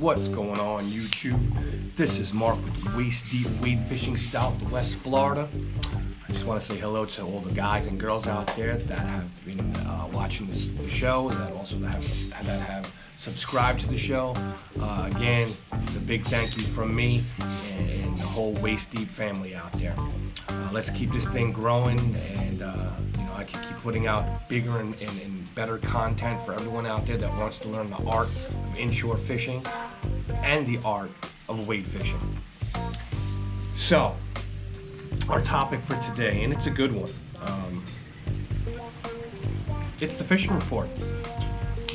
What's going on, YouTube? This is Mark with Waist Deep Wade Fishing Southwest Florida. I just want to say hello to all the guys and girls out there that have been watching the show, that also have subscribed to the show. Again, it's a big thank you from me and the whole Waist Deep family out there. Let's keep this thing growing, and I can keep putting out bigger and better content for everyone out there that wants to learn the art of inshore fishing and the art of wade fishing. So, our topic for today, and it's a good one, it's the fishing report.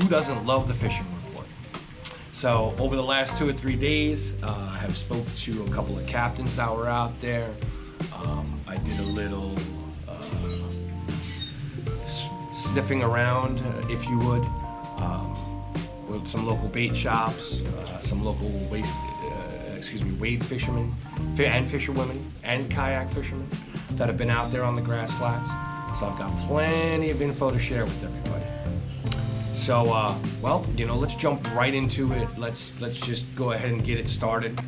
Who doesn't love the fishing report? So, over the last 2 or 3 days, I have spoke to a couple of captains that were out there. I did a little sniffing around, if you would, with some local bait shops, some local wade fishermen and fisherwomen and kayak fishermen that have been out there on the grass flats. So I've got plenty of info to share with everybody. So, let's jump right into it. Let's just go ahead and get it started,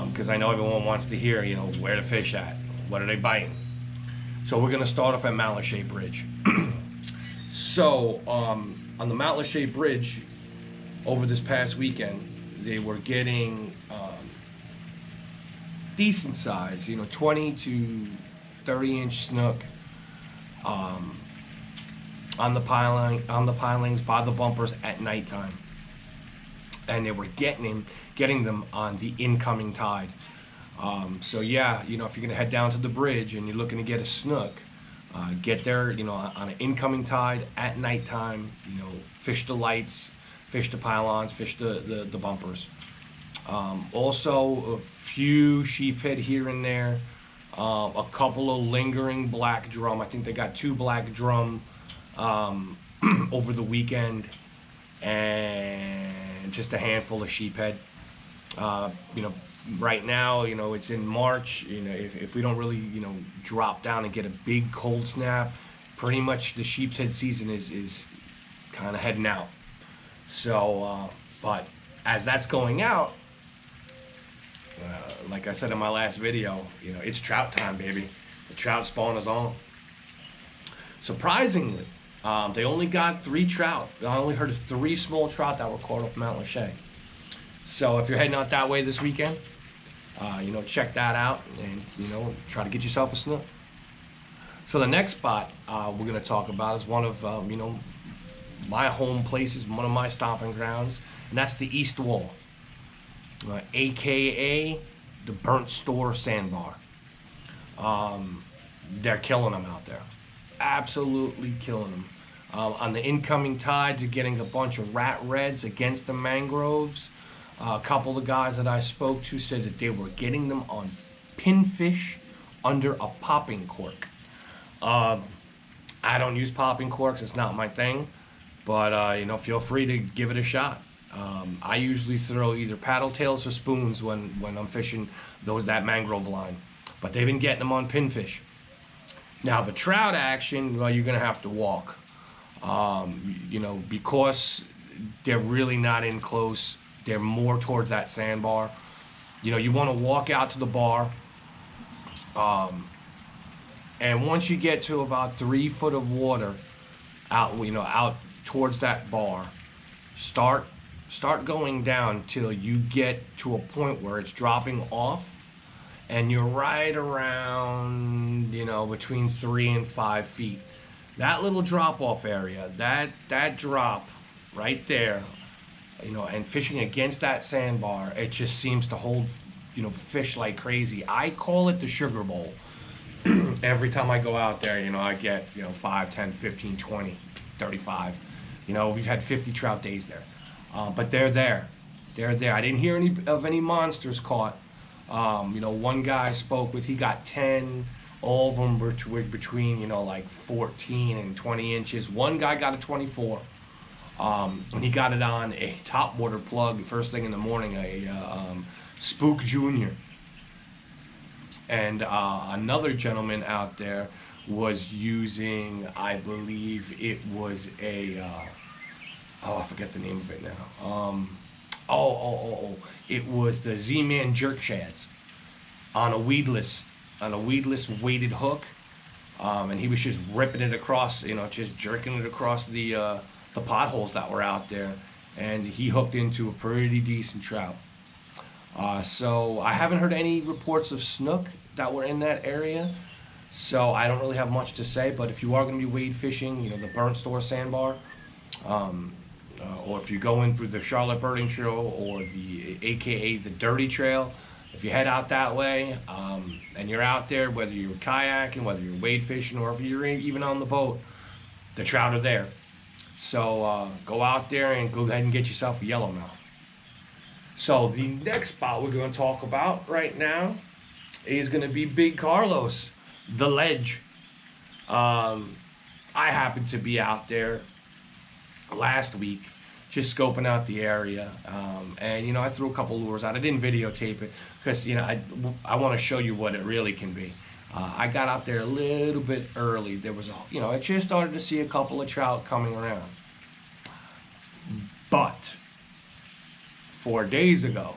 because I know everyone wants to hear, where to fish at, what are they biting. So we're going to start off at Matlacha Bridge. So, on the Matlacha Bridge, over this past weekend, they were getting decent size, 20 to 30 inch snook on the pilings by the bumpers at nighttime, and they were getting them on the incoming tide. So yeah, if you're gonna head down to the bridge and you're looking to get a snook, get there, on an incoming tide at nighttime. Fish the lights, fish the pylons, fish the bumpers. Also, a few sheephead here and there, a couple of lingering black drum. I think they got 2 black drum over the weekend, and just a handful of sheephead. Right now, it's in March. If we don't really, drop down and get a big cold snap, pretty much the sheephead season is kind of heading out. So, but as that's going out, like I said in my last video, it's trout time, baby. The trout spawn is on. Surprisingly, they only got 3 trout. I only heard of 3 small trout that were caught off Matlacha. So if you're heading out that way this weekend, check that out and, try to get yourself a snook. So the next spot we're going to talk about is one of, my home places, one of my stomping grounds, and that's the East Wall, AKA the Burnt Store Sandbar. They're killing them out there. Absolutely killing them. On the incoming tide, you're getting a bunch of rat reds against the mangroves. A couple of guys that I spoke to said that they were getting them on pinfish under a popping cork. I don't use popping corks, it's not my thing, but feel free to give it a shot. I usually throw either paddle tails or spoons when I'm fishing that mangrove line, but they've been getting them on pinfish. Now the trout action, well, you're gonna have to walk, because they're really not in close. They're more towards that sandbar. You want to walk out to the bar, and once you get to about 3 foot of water out towards that bar, start going down till you get to a point where it's dropping off, and you're right around between 3 and 5 feet. That little drop off area, that drop right there, and fishing against that sandbar, it just seems to hold, fish like crazy. I call it the sugar bowl. Every time I go out there, I get, 5, 10, 15, 20, 35. We've had 50 trout days there. But they're there. They're there. I didn't hear any monsters caught. One guy I spoke with, he got 10. All of them were between, like 14 and 20 inches. One guy got a 24. And he got it on a topwater plug first thing in the morning, a Spook Junior. And another gentleman out there was using, I believe it was a, I forget the name of it now. It was the Z-Man jerk shads on a weedless weighted hook, and he was just ripping it across, just jerking it across the potholes that were out there, and he hooked into a pretty decent trout. So I haven't heard any reports of snook that were in that area, so I don't really have much to say. But if you are going to be wade fishing, the Burnt Store Sandbar, or if you're going through the Charlotte Birding Trail or the AKA the Dirty Trail, if you head out that way, and you're out there, whether you're kayaking, whether you're wade fishing, or if you're even on the boat, the trout are there. So go out there and go ahead and get yourself a yellowmouth. So the next spot we're going to talk about right now is going to be Big Carlos, the ledge. I happened to be out there last week just scoping out the area, and I threw a couple lures out. I didn't videotape it because I want to show you what it really can be. I got out there a little bit early. There was I just started to see a couple of trout coming around, but 4 days ago,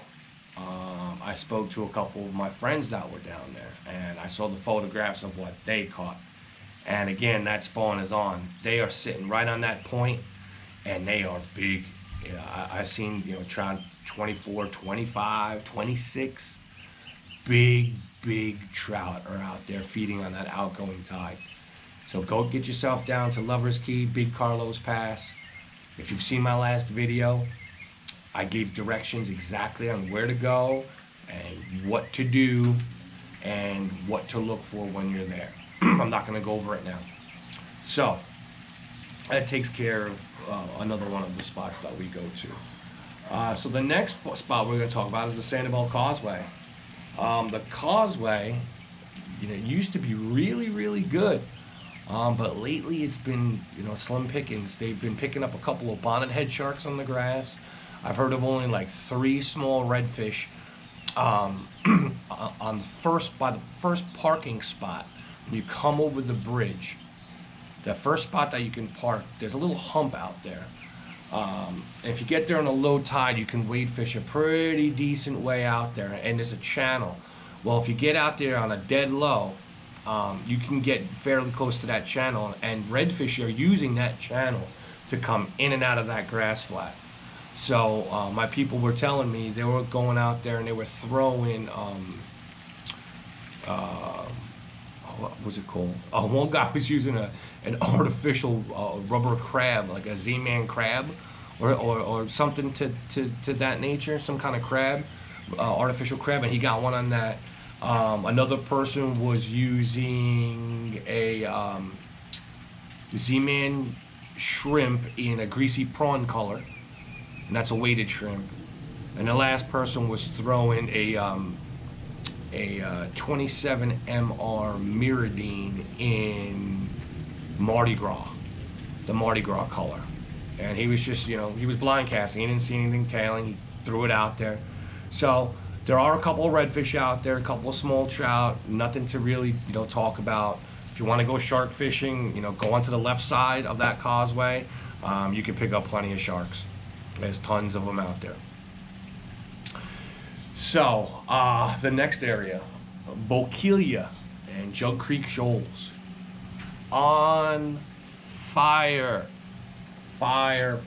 I spoke to a couple of my friends that were down there, and I saw the photographs of what they caught. And again, that spawn is on. They are sitting right on that point, and they are big. I've seen trout 24, 25, 26. Big trout are out there feeding on that outgoing tide. So go get yourself down to Lover's Key, Big Carlos Pass. If you've seen my last video, I gave directions exactly on where to go and what to do and what to look for when you're there. I'm not going to go over it now. So that takes care of another one of the spots that we go to. So the next spot we're going to talk about is the Sanibel Causeway. The Causeway, used to be really good, but lately it's been slim pickings. They've been picking up a couple of bonnethead sharks on the grass. I've heard of only like 3 small redfish on by the first parking spot. When you come over the bridge, the first spot that you can park, there's a little hump out there. If you get there on a low tide, you can wade fish a pretty decent way out there, and there's a channel. Well, if you get out there on a dead low, you can get fairly close to that channel, and redfish are using that channel to come in and out of that grass flat. So my people were telling me they were going out there and they were throwing what was it called? One guy was using an artificial rubber crab, like a Z-Man crab, or something to that nature, some kind of crab, artificial crab, and he got one on that. Another person was using a Z-Man shrimp in a greasy prawn color, and that's a weighted shrimp. And the last person was throwing a 27 MR Miridine in Mardi Gras, the Mardi Gras color. And he was just, he was blind casting. He didn't see anything tailing. He threw it out there. So there are a couple of redfish out there, a couple of small trout, nothing to really, talk about. If you want to go shark fishing, go onto the left side of that causeway. You can pick up plenty of sharks. There's tons of them out there. So, the next area, Bokeelia and Jug Creek Shoals. On fire. Fire.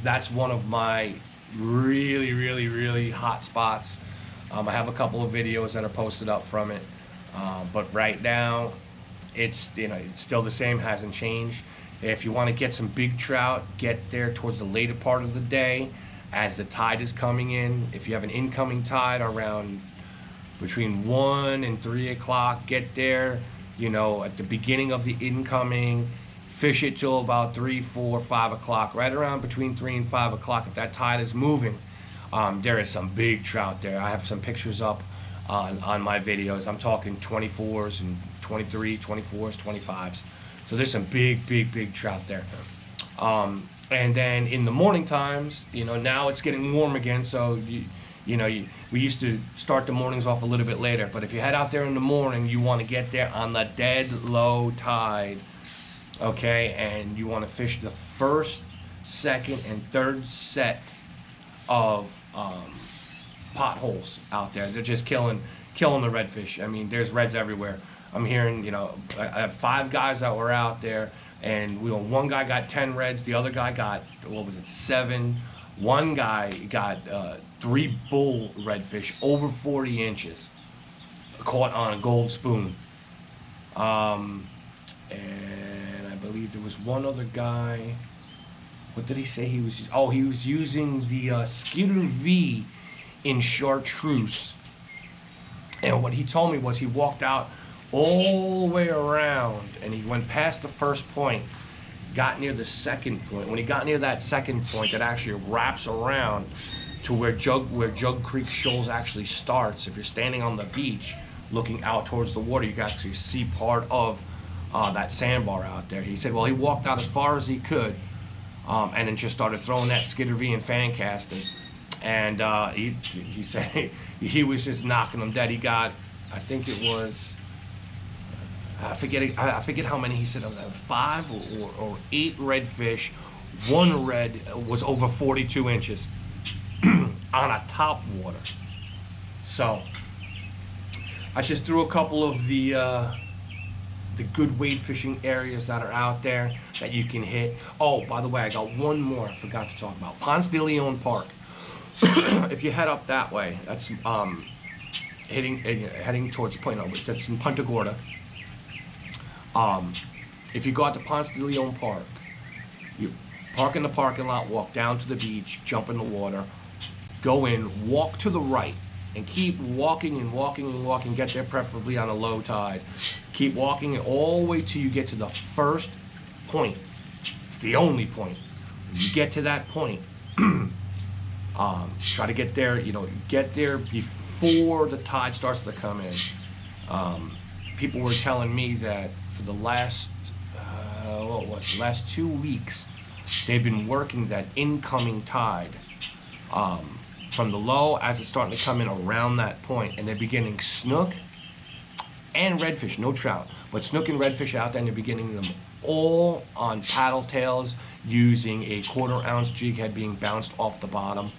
That's one of my really hot spots. I have a couple of videos that are posted up from it. But right now, it's still the same, hasn't changed. If you want to get some big trout, get there towards the later part of the day as the tide is coming in. If you have an incoming tide around between 1 and 3 o'clock, get there, at the beginning of the incoming, fish it till about 3, 4, 5 o'clock, right around between 3 and 5 o'clock. If that tide is moving, there is some big trout there. I have some pictures up on my videos. I'm talking 24s and 23, 24s, 25s. So there's some big trout there. And then in the morning times, now it's getting warm again, so we used to start the mornings off a little bit later. But if you head out there in the morning, you want to get there on the dead low tide, okay? And you want to fish the first second, and third set of potholes out there. They're just killing the redfish. I mean, there's reds everywhere. I'm hearing, I have 5 guys that were out there, and one guy got 10 reds, the other guy got 7. One guy got 3 bull redfish over 40 inches, caught on a gold spoon. And I believe there was one other guy. What did he say he was? Oh, he was using the Skitter V in chartreuse. And what he told me was he walked out all the way around, and he went past the first point, got near the second point. When he got near that second point, that actually wraps around to where Jug Creek Shoals actually starts. If you're standing on the beach looking out towards the water, you can actually see part of that sandbar out there. He said, well, he walked out as far as he could, and then just started throwing that Skitter V and fan casting. And he said he was just knocking them dead. He got, I think it was, I forget how many he said, 5 or 8 redfish. One red was over 42 inches on a top water. So I just threw a couple of the good wade fishing areas that are out there that you can hit. Oh, by the way, I got one more I forgot to talk about. Ponce de Leon Park. If you head up that way, that's heading towards that's in Punta Gorda. If you go out to Ponce de Leon Park, you park in the parking lot, walk down to the beach, jump in the water, go in, walk to the right, and keep walking and walking and walking. Get there preferably on a low tide. Keep walking all the way till you get to the first point. It's the only point. When you get to that point, try to get there, get there before the tide starts to come in. People were telling me that for the last, last 2 weeks, they've been working that incoming tide from the low as it's starting to come in around that point, and they're beginning snook and redfish, no trout, but snook and redfish out there, and they're beginning them all on paddle tails using a 1/4 ounce jig head being bounced off the bottom.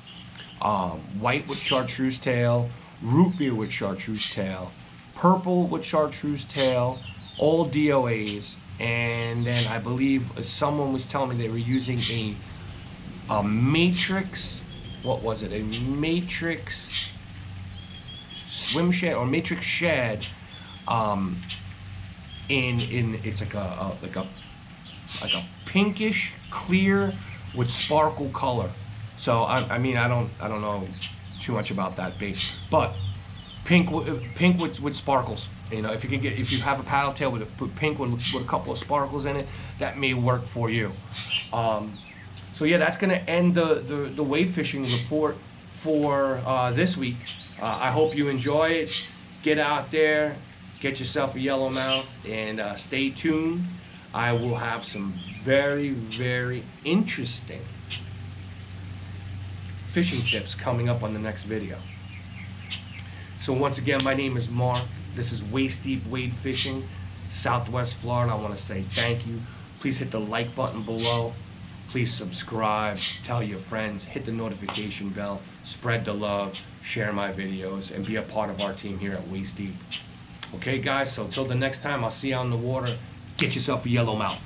White with chartreuse tail, root beer with chartreuse tail, purple with chartreuse tail, all DOAs, and then I believe someone was telling me they were using a matrix, what was it, a matrix swim shad or matrix shad, in it's like a pinkish clear with sparkle color. So I mean I don't know too much about that bait, but pink with sparkles. If you have a paddle tail with a pink one with a couple of sparkles in it, that may work for you. So yeah, that's gonna end the wade fishing report for this week. I hope you enjoy it. Get out there, get yourself a yellowmouth, and stay tuned. I will have some very, very interesting fishing tips coming up on the next video. So once again, my name is Mark. This is Waist Deep Wade Fishing, Southwest Florida. I want to say thank you. Please hit the like button below. Please subscribe, tell your friends, hit the notification bell, spread the love, share my videos, and be a part of our team here at Waist Deep. Okay, guys, so until the next time, I'll see you on the water. Get yourself a yellowmouth.